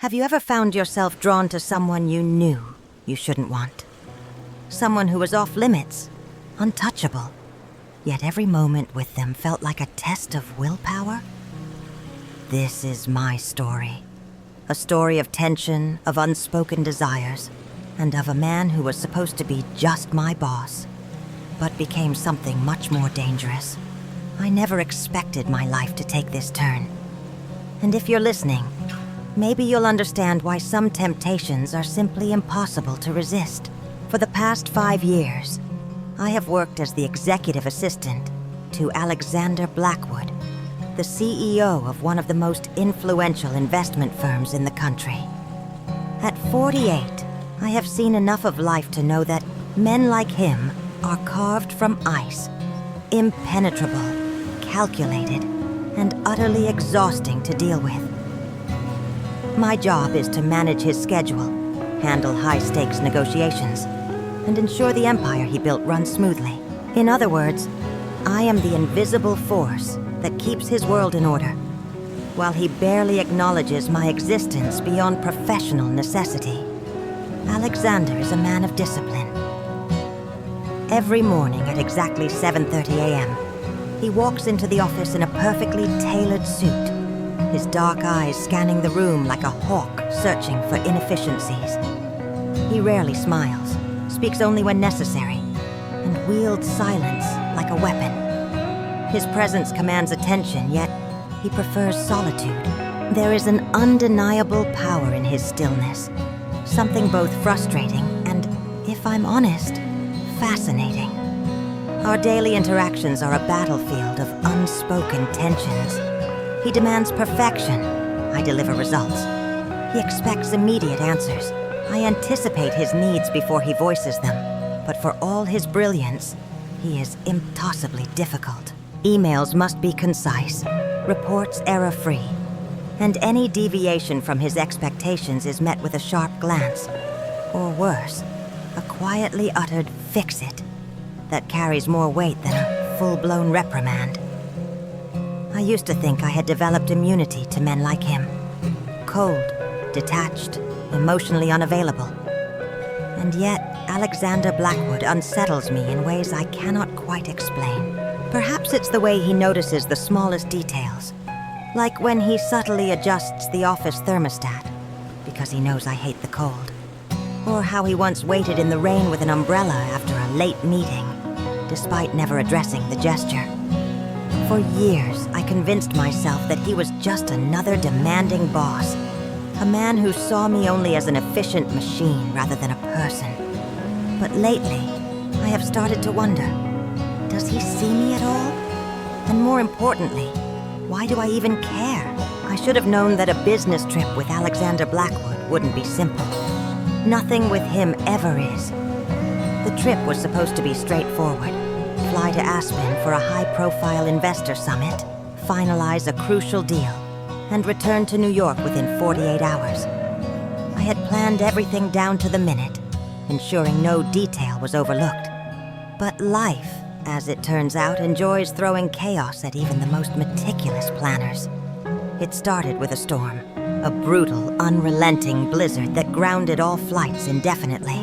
Have you ever found yourself drawn to someone you knew you shouldn't want? Someone who was off limits, untouchable, yet every moment with them felt like a test of willpower? This is my story. A story of tension, of unspoken desires, and of a man who was supposed to be just my boss, but became something much more dangerous. I never expected my life to take this turn. And if you're listening, maybe you'll understand why some temptations are simply impossible to resist. For the past 5 years, I have worked as the executive assistant to Alexander Blackwood, the CEO of one of the most influential investment firms in the country. At 48, I have seen enough of life to know that men like him are carved from ice, impenetrable, calculated, and utterly exhausting to deal with. My job is to manage his schedule, handle high-stakes negotiations, and ensure the empire he built runs smoothly. In other words, I am the invisible force that keeps his world in order, while he barely acknowledges my existence beyond professional necessity. Alexander is a man of discipline. Every morning at exactly 7:30 a.m., he walks into the office in a perfectly tailored suit, his dark eyes scanning the room like a hawk searching for inefficiencies. He rarely smiles, speaks only when necessary, and wields silence like a weapon. His presence commands attention, yet he prefers solitude. There is an undeniable power in his stillness, something both frustrating and, if I'm honest, fascinating. Our daily interactions are a battlefield of unspoken tensions. He demands perfection. I deliver results. He expects immediate answers. I anticipate his needs before he voices them. But for all his brilliance, he is impossibly difficult. Emails must be concise, reports error-free, and any deviation from his expectations is met with a sharp glance, or worse, a quietly uttered "fix it" that carries more weight than a full-blown reprimand. I used to think I had developed immunity to men like him. Cold, detached, emotionally unavailable. And yet, Alexander Blackwood unsettles me in ways I cannot quite explain. Perhaps it's the way he notices the smallest details, like when he subtly adjusts the office thermostat because he knows I hate the cold, or how he once waited in the rain with an umbrella after a late meeting, despite never addressing the gesture. For years, I convinced myself that he was just another demanding boss, a man who saw me only as an efficient machine rather than a person. But lately, I have started to wonder, does he see me at all? And more importantly, why do I even care? I should have known that a business trip with Alexander Blackwood wouldn't be simple. Nothing with him ever is. The trip was supposed to be straightforward. Fly to Aspen for a high-profile investor summit, finalize a crucial deal, and return to New York within 48 hours. I had planned everything down to the minute, ensuring no detail was overlooked. But life, as it turns out, enjoys throwing chaos at even the most meticulous planners. It started with a storm, a brutal, unrelenting blizzard that grounded all flights indefinitely.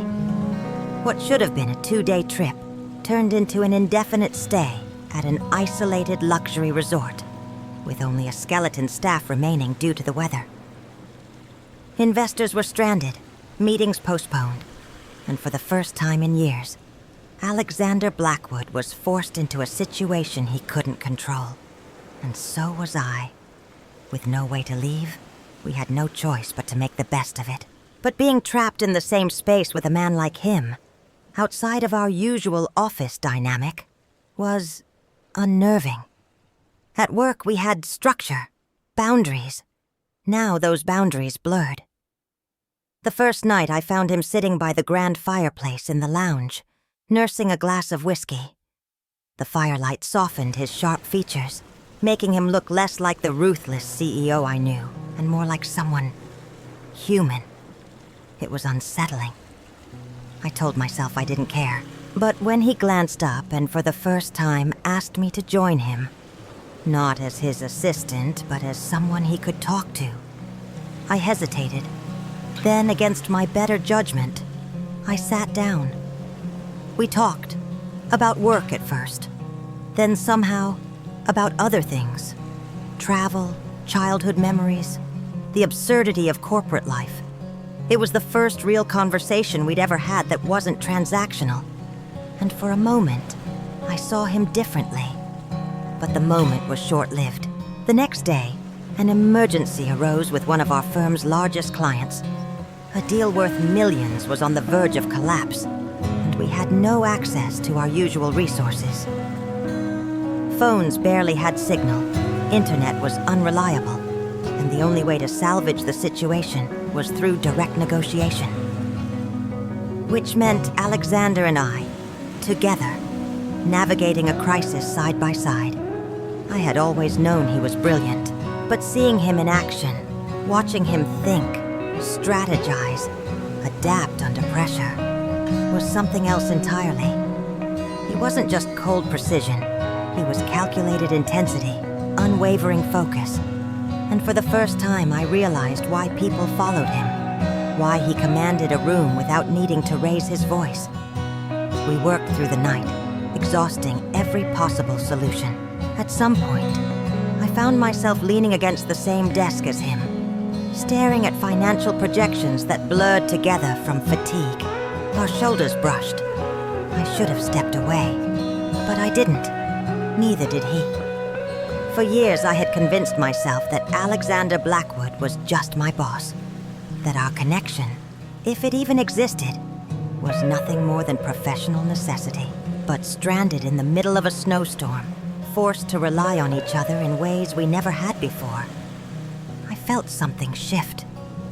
What should have been a 2-day trip turned into an indefinite stay at an isolated luxury resort, with only a skeleton staff remaining due to the weather. Investors were stranded, meetings postponed, and for the first time in years, Alexander Blackwood was forced into a situation he couldn't control. And so was I. With no way to leave, we had no choice but to make the best of it. But being trapped in the same space with a man like him, outside of our usual office dynamic, was unnerving. At work, we had structure, boundaries. Now those boundaries blurred. The first night, I found him sitting by the grand fireplace in the lounge, nursing a glass of whiskey. The firelight softened his sharp features, making him look less like the ruthless CEO I knew, and more like someone human. It was unsettling. I told myself I didn't care. But when he glanced up and for the first time asked me to join him, not as his assistant, but as someone he could talk to, I hesitated. Then, against my better judgment, I sat down. We talked. About work at first. Then somehow, about other things. Travel, childhood memories, the absurdity of corporate life. It was the first real conversation we'd ever had that wasn't transactional. And for a moment, I saw him differently. But the moment was short-lived. The next day, an emergency arose with one of our firm's largest clients. A deal worth millions was on the verge of collapse, and we had no access to our usual resources. Phones barely had signal, internet was unreliable, and the only way to salvage the situation was through direct negotiation. Which meant Alexander and I, together, navigating a crisis side by side. I had always known he was brilliant, but seeing him in action, watching him think, strategize, adapt under pressure, was something else entirely. He wasn't just cold precision, he was calculated intensity, unwavering focus. And for the first time, I realized why people followed him, why he commanded a room without needing to raise his voice. We worked through the night, exhausting every possible solution. At some point, I found myself leaning against the same desk as him, staring at financial projections that blurred together from fatigue. Our shoulders brushed. I should have stepped away, but I didn't. Neither did he. For years, I had convinced myself that Alexander Blackwood was just my boss, that our connection, if it even existed, was nothing more than professional necessity. But stranded in the middle of a snowstorm, forced to rely on each other in ways we never had before, I felt something shift,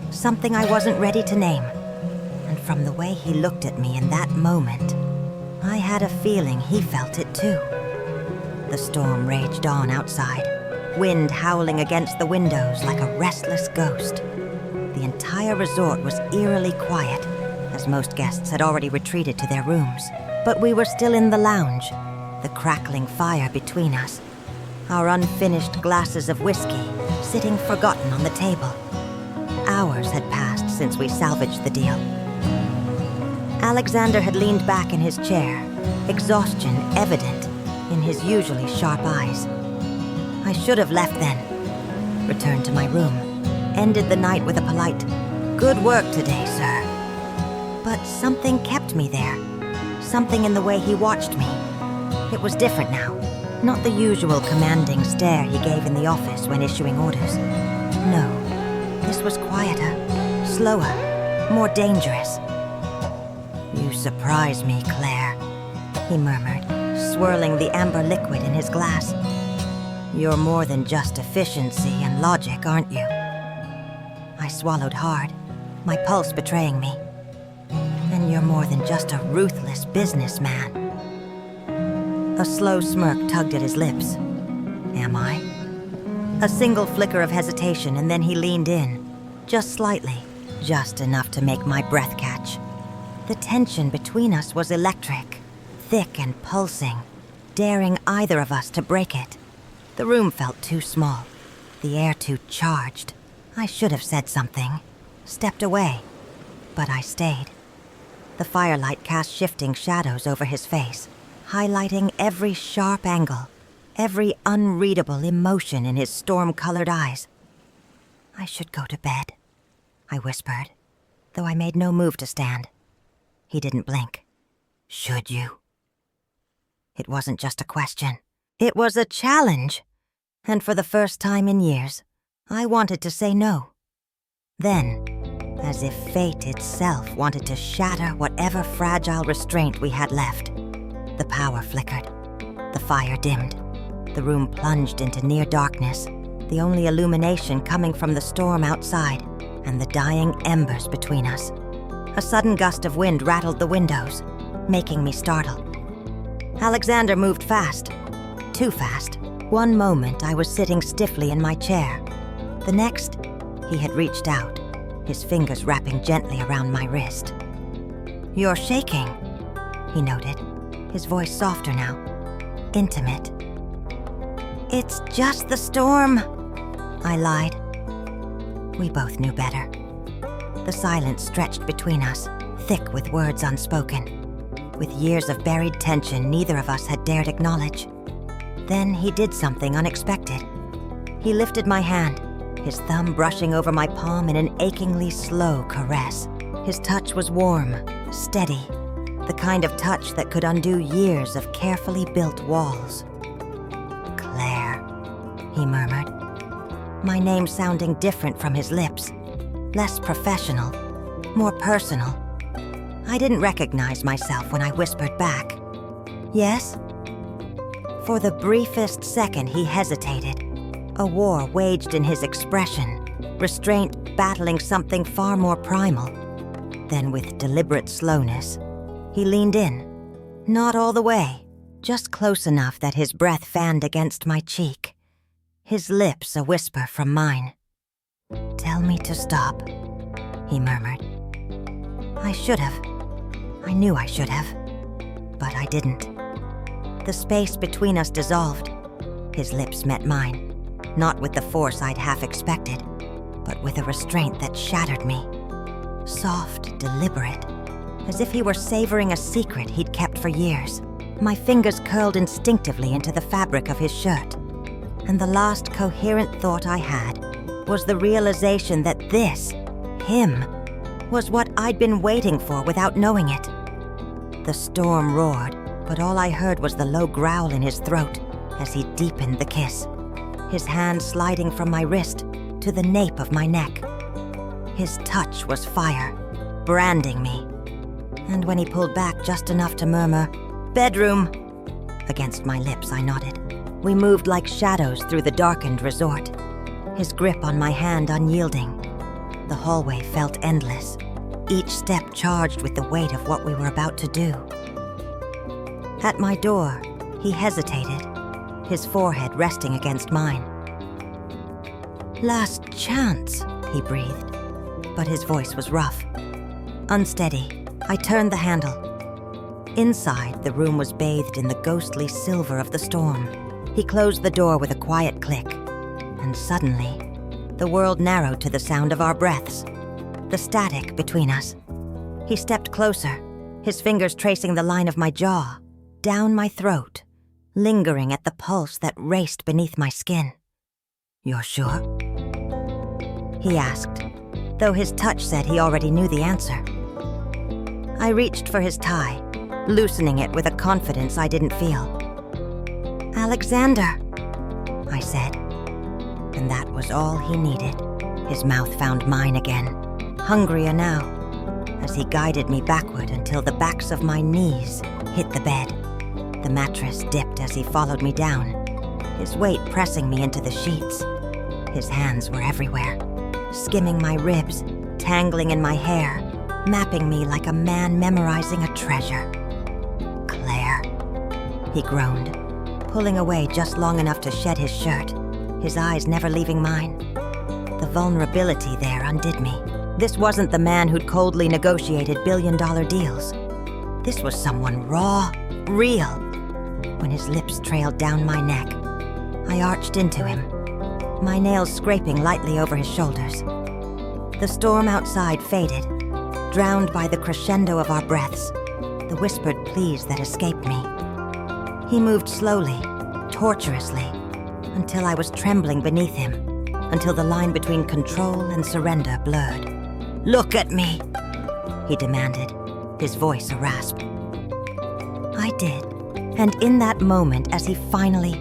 something I wasn't ready to name. And from the way he looked at me in that moment, I had a feeling he felt it too. The storm raged on outside, wind howling against the windows like a restless ghost. The entire resort was eerily quiet, as most guests had already retreated to their rooms. But we were still in the lounge, the crackling fire between us, our unfinished glasses of whiskey sitting forgotten on the table. Hours had passed since we salvaged the deal. Alexander had leaned back in his chair, exhaustion evident in his usually sharp eyes. I should have left then, returned to my room, ended the night with a polite, "Good work today, sir." But something kept me there, something in the way he watched me. It was different now, not the usual commanding stare he gave in the office when issuing orders. No, this was quieter, slower, more dangerous. "You surprise me, Claire," he murmured, swirling the amber liquid in his glass. "You're more than just efficiency and logic, aren't you?" I swallowed hard, my pulse betraying me. "And you're more than just a ruthless businessman." A slow smirk tugged at his lips. "Am I?" A single flicker of hesitation, and then he leaned in, just slightly, just enough to make my breath catch. The tension between us was electric, thick and pulsing, daring either of us to break it. The room felt too small, the air too charged. I should have said something, stepped away, but I stayed. The firelight cast shifting shadows over his face, highlighting every sharp angle, every unreadable emotion in his storm-colored eyes. "I should go to bed," I whispered, though I made no move to stand. He didn't blink. "Should you?" It wasn't just a question. It was a challenge. And for the first time in years, I wanted to say no. Then, as if fate itself wanted to shatter whatever fragile restraint we had left, the power flickered. The fire dimmed. The room plunged into near darkness, the only illumination coming from the storm outside and the dying embers between us. A sudden gust of wind rattled the windows, making me startle. Alexander moved fast. Too fast. One moment, I was sitting stiffly in my chair. The next, he had reached out, his fingers wrapping gently around my wrist. "You're shaking," he noted, his voice softer now, intimate. "It's just the storm," I lied. We both knew better. The silence stretched between us, thick with words unspoken. With years of buried tension neither of us had dared acknowledge. Then he did something unexpected. He lifted my hand, his thumb brushing over my palm in an achingly slow caress. His touch was warm, steady, the kind of touch that could undo years of carefully built walls. "Claire," he murmured, my name sounding different from his lips, less professional, more personal. I didn't recognize myself when I whispered back, "Yes?" For the briefest second he hesitated, a war waged in his expression, restraint battling something far more primal. Then with deliberate slowness, he leaned in, not all the way, just close enough that his breath fanned against my cheek, his lips a whisper from mine. "Tell me to stop," he murmured. I should have. I knew I should have, but I didn't. The space between us dissolved. His lips met mine, not with the force I'd half expected, but with a restraint that shattered me. Soft, deliberate, as if he were savoring a secret he'd kept for years. My fingers curled instinctively into the fabric of his shirt, and the last coherent thought I had was the realization that this, him, was what I'd been waiting for without knowing it. The storm roared, but all I heard was the low growl in his throat as he deepened the kiss, his hand sliding from my wrist to the nape of my neck. His touch was fire, branding me. And when he pulled back just enough to murmur, "Bedroom," against my lips, I nodded. We moved like shadows through the darkened resort, his grip on my hand unyielding. The hallway felt endless, each step charged with the weight of what we were about to do. At my door, he hesitated, his forehead resting against mine. "Last chance," he breathed, but his voice was rough. Unsteady, I turned the handle. Inside, the room was bathed in the ghostly silver of the storm. He closed the door with a quiet click, and suddenly, the world narrowed to the sound of our breaths, the static between us. He stepped closer, his fingers tracing the line of my jaw, down my throat, lingering at the pulse that raced beneath my skin. "You're sure?" he asked, though his touch said he already knew the answer. I reached for his tie, loosening it with a confidence I didn't feel. "Alexander," I said, and that was all he needed. His mouth found mine again, hungrier now, as he guided me backward until the backs of my knees hit the bed. The mattress dipped as he followed me down, his weight pressing me into the sheets. His hands were everywhere, skimming my ribs, tangling in my hair, mapping me like a man memorizing a treasure. "Claire," he groaned, pulling away just long enough to shed his shirt, his eyes never leaving mine. The vulnerability there undid me. This wasn't the man who'd coldly negotiated billion-dollar deals. This was someone raw, real. When his lips trailed down my neck, I arched into him, my nails scraping lightly over his shoulders. The storm outside faded, drowned by the crescendo of our breaths, the whispered pleas that escaped me. He moved slowly, tortuously, until I was trembling beneath him, until the line between control and surrender blurred. "Look at me," he demanded, his voice a rasp. I did, and in that moment, as he finally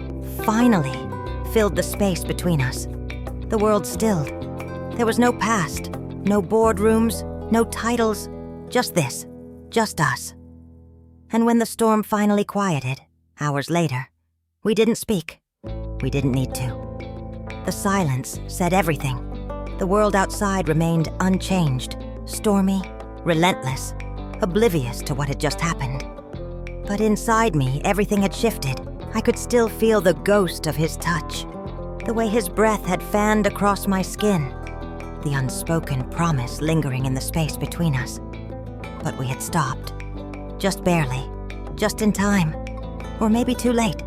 filled the space between us, the world stilled. There was no past, no boardrooms, no titles, just this, just us. And when the storm finally quieted, hours later, we didn't speak. We didn't need to. The silence said everything. The world outside remained unchanged, stormy, relentless, oblivious to what had just happened. But inside me, everything had shifted. I could still feel the ghost of his touch, the way his breath had fanned across my skin, the unspoken promise lingering in the space between us. But we had stopped. Just barely. Just in time. Or maybe too late.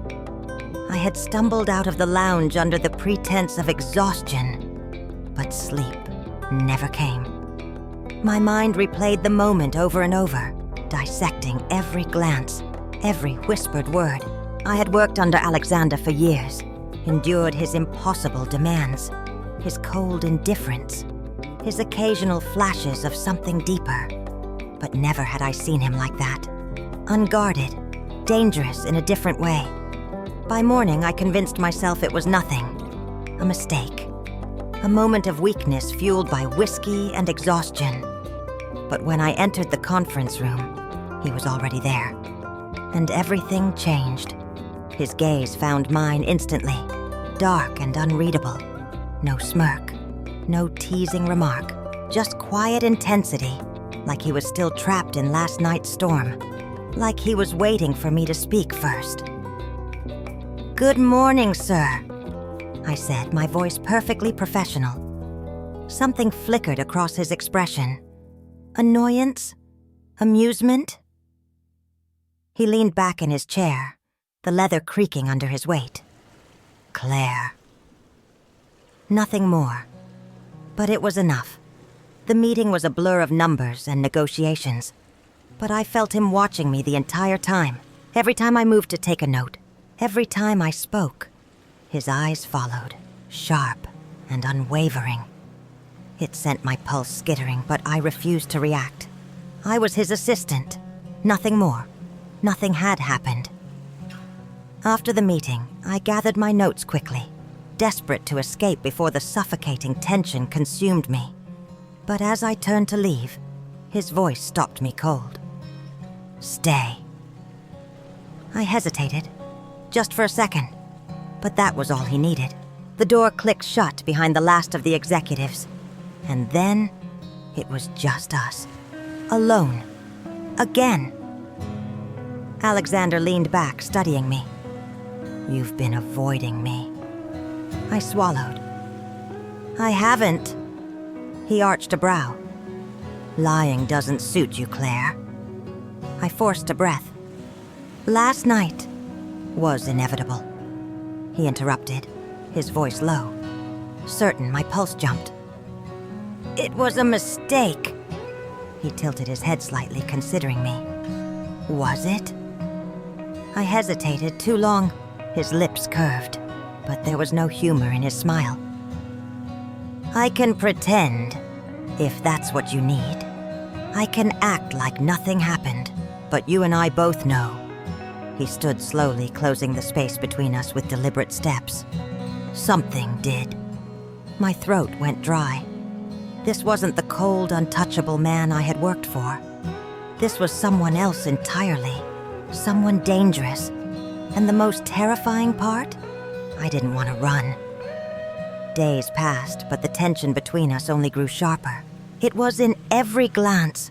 I had stumbled out of the lounge under the pretense of exhaustion. But sleep never came. My mind replayed the moment over and over, dissecting every glance, every whispered word. I had worked under Alexander for years, endured his impossible demands, his cold indifference, his occasional flashes of something deeper. But never had I seen him like that. Unguarded, dangerous in a different way. By morning, I convinced myself it was nothing. A mistake. A moment of weakness fueled by whiskey and exhaustion. But when I entered the conference room, he was already there. And everything changed. His gaze found mine instantly, dark and unreadable. No smirk, no teasing remark, just quiet intensity, like he was still trapped in last night's storm, like he was waiting for me to speak first. "Good morning, sir," I said, my voice perfectly professional. Something flickered across his expression. Annoyance? Amusement? He leaned back in his chair, the leather creaking under his weight. Claire. Nothing more. But it was enough. The meeting was a blur of numbers and negotiations. But I felt him watching me the entire time. Every time I moved to take a note, every time I spoke, his eyes followed, sharp and unwavering. It sent my pulse skittering, but I refused to react. I was his assistant. Nothing more. Nothing had happened. After the meeting, I gathered my notes quickly, desperate to escape before the suffocating tension consumed me. But as I turned to leave, his voice stopped me cold. "Stay." I hesitated, just for a second, but that was all he needed. The door clicked shut behind the last of the executives, and then it was just us, alone, again. Alexander leaned back, studying me. "You've been avoiding me." I swallowed. "I haven't." He arched a brow. "Lying doesn't suit you, Claire." I forced a breath. "Last night was inevitable," he interrupted, his voice low. Certain, my pulse jumped. "It was a mistake." He tilted his head slightly, considering me. "Was it?" I hesitated too long. His lips curved, but there was no humor in his smile. "I can pretend, if that's what you need. I can act like nothing happened, but you and I both know." He stood slowly, closing the space between us with deliberate steps. "Something did." My throat went dry. This wasn't the cold, untouchable man I had worked for. This was someone else entirely. Someone dangerous. And the most terrifying part? I didn't want to run. Days passed, but the tension between us only grew sharper. It was in every glance,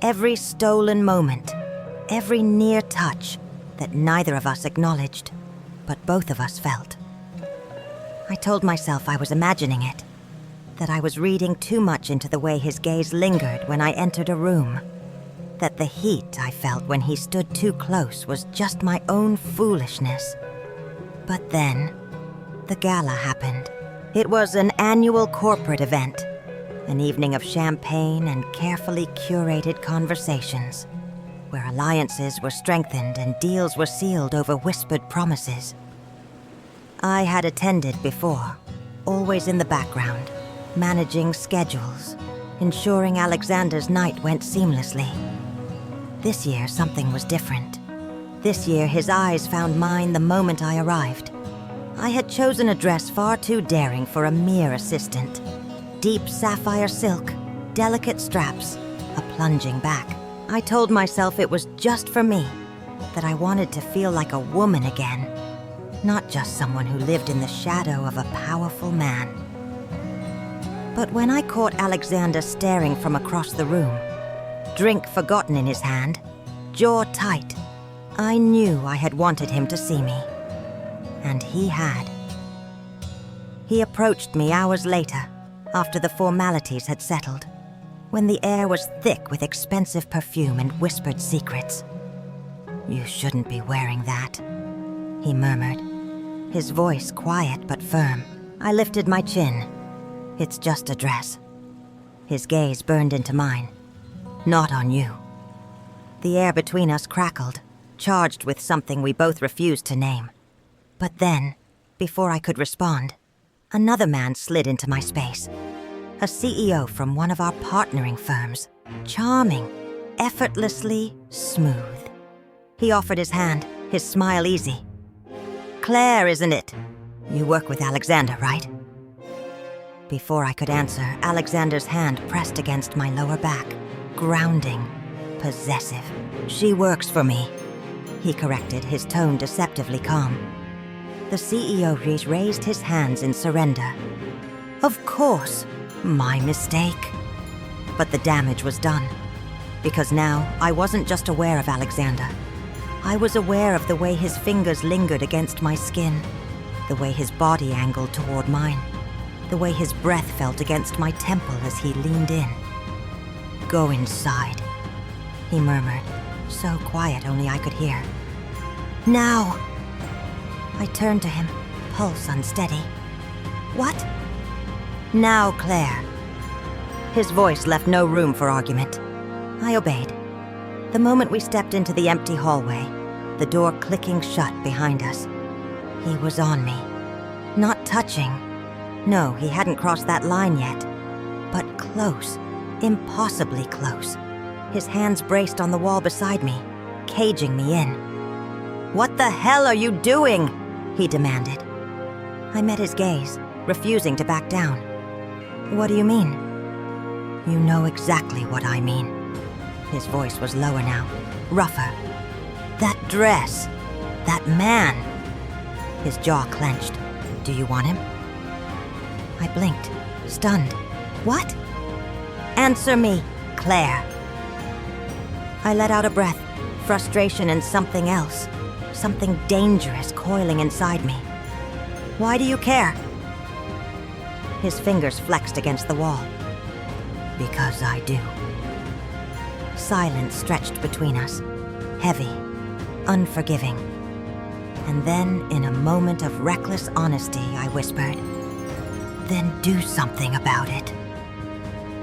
every stolen moment, every near touch that neither of us acknowledged, but both of us felt. I told myself I was imagining it, that I was reading too much into the way his gaze lingered when I entered a room, that the heat I felt when he stood too close was just my own foolishness. But then, the gala happened. It was an annual corporate event, an evening of champagne and carefully curated conversations, where alliances were strengthened and deals were sealed over whispered promises. I had attended before, always in the background, managing schedules, ensuring Alexander's night went seamlessly. This year, something was different. This year, his eyes found mine the moment I arrived. I had chosen a dress far too daring for a mere assistant. Deep sapphire silk, delicate straps, a plunging back. I told myself it was just for me, that I wanted to feel like a woman again, not just someone who lived in the shadow of a powerful man. But when I caught Alexander staring from across the room, drink forgotten in his hand, jaw tight, I knew I had wanted him to see me. And he had. He approached me hours later, after the formalities had settled, when the air was thick with expensive perfume and whispered secrets. "You shouldn't be wearing that," he murmured, his voice quiet but firm. I lifted my chin. "It's just a dress." His gaze burned into mine. Not on you. The air between us crackled, charged with something we both refused to name. But then, before I could respond, another man slid into my space. A CEO from one of our partnering firms. Charming, effortlessly smooth. He offered his hand, his smile easy. Claire, isn't it? You work with Alexander, right? Before I could answer, Alexander's hand pressed against my lower back, grounding, possessive. She works for me, he corrected, his tone deceptively calm. The CEO raised his hands in surrender. Of course, my mistake. But the damage was done. Because now, I wasn't just aware of Alexander. I was aware of the way his fingers lingered against my skin, the way his body angled toward mine, the way his breath felt against my temple as he leaned in. Go inside, he murmured, so quiet only I could hear. Now! I turned to him, pulse unsteady. What? Now, Claire. His voice left no room for argument. I obeyed. The moment we stepped into the empty hallway, the door clicking shut behind us, he was on me. Not touching. No, he hadn't crossed that line yet. But close. Impossibly close. His hands braced on the wall beside me, caging me in. What the hell are you doing? He demanded. I met his gaze, refusing to back down. What do you mean? You know exactly what I mean. His voice was lower now, rougher. That dress. That man. His jaw clenched. Do you want him? I blinked, stunned. What? Answer me, Claire. I let out a breath, frustration and something else. Something dangerous coiling inside me. Why do you care? His fingers flexed against the wall. Because I do. Silence stretched between us, heavy, unforgiving. And then, in a moment of reckless honesty, I whispered, Then do something about it.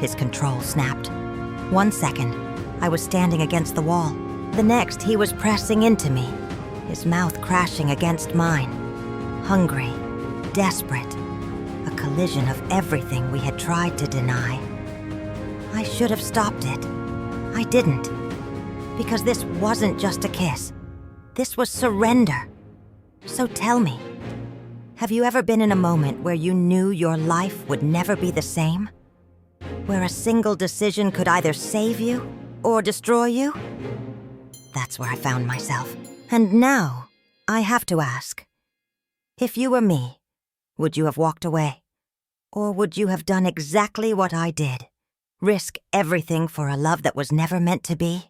His control snapped. 1 second, I was standing against the wall. The next, he was pressing into me, his mouth crashing against mine. Hungry, desperate, a collision of everything we had tried to deny. I should have stopped it. I didn't. Because this wasn't just a kiss. This was surrender. So tell me, have you ever been in a moment where you knew your life would never be the same? Where a single decision could either save you or destroy you? That's where I found myself. And now, I have to ask, if you were me, would you have walked away? Or would you have done exactly what I did? Risk everything for a love that was never meant to be?